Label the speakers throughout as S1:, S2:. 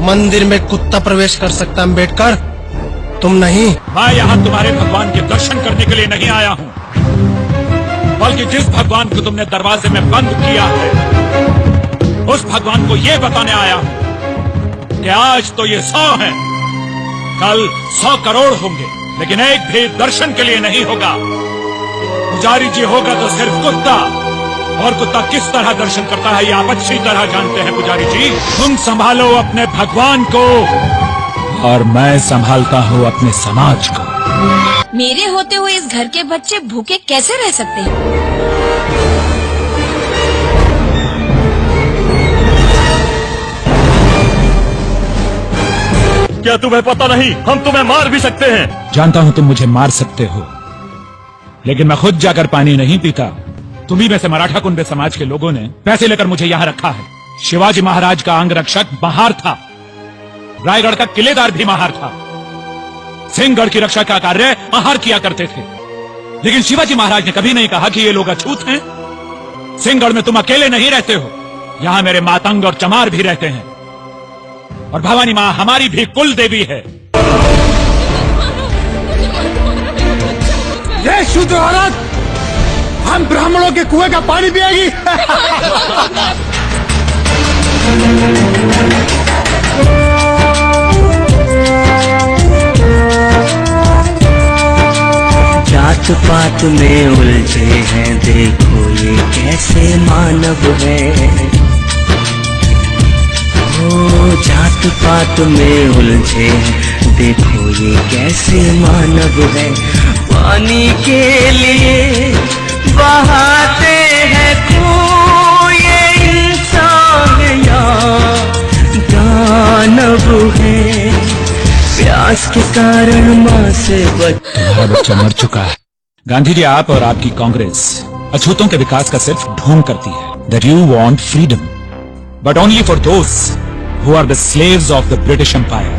S1: मंदिर में कुत्ता प्रवेश कर सकता अम्बेडकर, तुम नहीं।
S2: मैं यहाँ तुम्हारे भगवान के दर्शन करने के लिए नहीं आया हूँ, बल्कि जिस भगवान को तुमने दरवाजे में बंद किया है उस भगवान को ये बताने आया हूँ कि आज तो ये 100 हैं, कल 100 करोड़ होंगे, लेकिन एक भी दर्शन के लिए नहीं होगा। पुजारी जी होगा तो सिर्फ कुत्ता, और कुत्ता किस तरह दर्शन करता है ये आप अच्छी तरह जानते हैं। पुजारी जी, तुम संभालो अपने भगवान को और मैं संभालता हूँ अपने समाज को।
S3: मेरे होते हुए इस घर के बच्चे भूखे कैसे रह सकते हैं?
S4: क्या तुम्हें पता नहीं, हम तुम्हें मार भी सकते हैं।
S2: जानता हूँ तुम मुझे मार सकते हो, लेकिन मैं खुद जाकर पानी नहीं पीता। तुम्ही में से मराठा कुंबे समाज के लोगों ने पैसे लेकर मुझे यहाँ रखा है। शिवाजी महाराज का अंग रक्षक महार था, रायगढ़ का किलेदार भी महार था, सिंहगढ़ की रक्षा का कार्य महार किया करते थे। लेकिन शिवाजी महाराज ने कभी नहीं कहा कि ये लोग अछूत हैं। सिंहगढ़ में तुम अकेले नहीं रहते हो, यहाँ मेरे मातंग और चमार भी रहते हैं, और भवानी माँ हमारी भी कुल देवी है।
S1: ये शुद्ध औरत हम ब्राह्मणों के कुएं का पानी पिएगी।
S5: जात पात में उलझे हैं, देखो ये कैसे मानव है। ओ जात पात में उलझे हैं, देखो ये कैसे मानव है। पानी के लिए बहाते हैं खून, ये इंसान या दानव है। प्यास के कारण माँ से
S2: तुम्हारा बच्चा मर चुका है। गांधी जी, आप और आपकी कांग्रेस अछूतों के विकास का सिर्फ ढोंग करती है। That you want freedom, but only for those who are the slaves of the British Empire,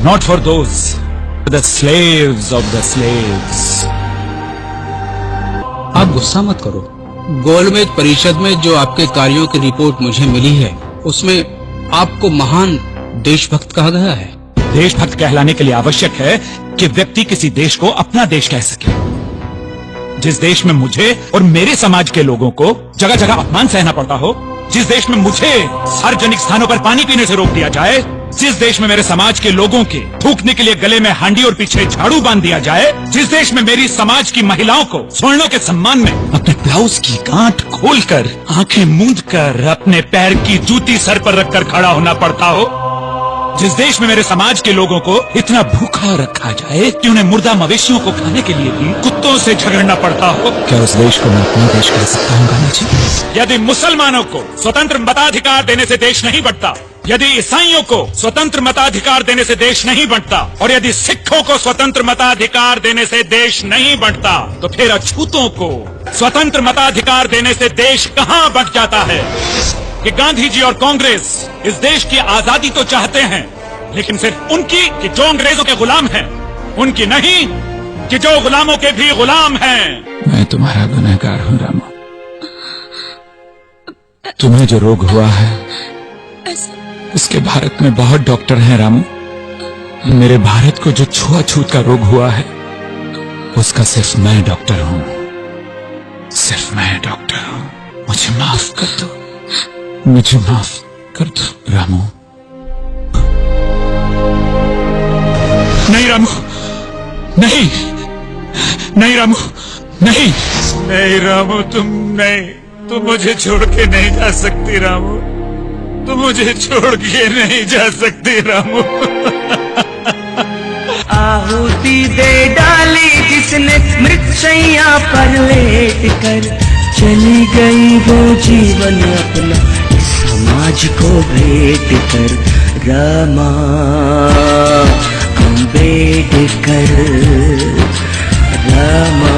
S2: not for those who are the slaves of the slaves.
S6: आप गुस्सा मत करो। गोलमेज परिषद में जो आपके कार्यों की रिपोर्ट मुझे मिली है, उसमें आपको महान देशभक्त कहा गया है।
S2: देशभक्त कहलाने के लिए आवश्यक है कि व्यक्ति किसी देश को अपना देश कह सके। जिस देश में मुझे और मेरे समाज के लोगों को जगह जगह अपमान सहना पड़ता हो, जिस देश में मुझे सार्वजनिक स्थानों पर पानी पीने से रोक दिया जाए, जिस देश में मेरे समाज के लोगों के थूकने के लिए गले में हांडी और पीछे झाड़ू बांध दिया जाए, जिस देश में मेरी समाज की महिलाओं को स्वर्णों के सम्मान में अपने ब्लाउज की गांठ खोलकर आंखें मूंद कर अपने पैर की जूती सर पर रखकर खड़ा होना पड़ता हो, जिस देश में मेरे समाज के लोगों को इतना भूखा रखा जाए कि उन्हें मुर्दा मवेशियों को खाने के लिए भी कुत्तों से झगड़ना पड़ता हो, क्या उस देश को मैं अपना देश कह सकता हूँ गांधी जी? यदि मुसलमानों को स्वतंत्र मताधिकार देने से देश नहीं बढ़ता, यदि ईसाइयों को स्वतंत्र मताधिकार देने से देश नहीं बढ़ता, और यदि सिखों को स्वतंत्र मताधिकार देने से देश नहीं बढ़ता, तो फिर अछूतों को स्वतंत्र मताधिकार देने से देश कहाँ बढ़ जाता है? कि गांधी जी और कांग्रेस इस देश की आजादी तो चाहते हैं, लेकिन सिर्फ उनकी कि जो अंग्रेजों के गुलाम हैं, उनकी नहीं कि जो गुलामों के भी गुलाम हैं। मैं तुम्हारा गुनहगार हूँ रामू। तुम्हें जो रोग हुआ है उसके भारत में बहुत डॉक्टर हैं रामू। मेरे भारत को जो छुआछूत का रोग हुआ है उसका सिर्फ मैं डॉक्टर हूँ, सिर्फ मैं डॉक्टर हूँ। मुझे माफ कर दो, मुझे माफ कर दो रामू। नहीं रामू, नहीं, नहीं रामू, नहीं, नहीं रामू, तुम मुझे छोड़ के नहीं जा सकती रामू, तुम मुझे छोड़ के नहीं जा सकती रामू।
S5: आहुति दे डाली जिसने मृतशैया पर लेट कर, चली गई वो जीवन अपना समाज को भेंट कर। रामा अम्बेडकर, रामा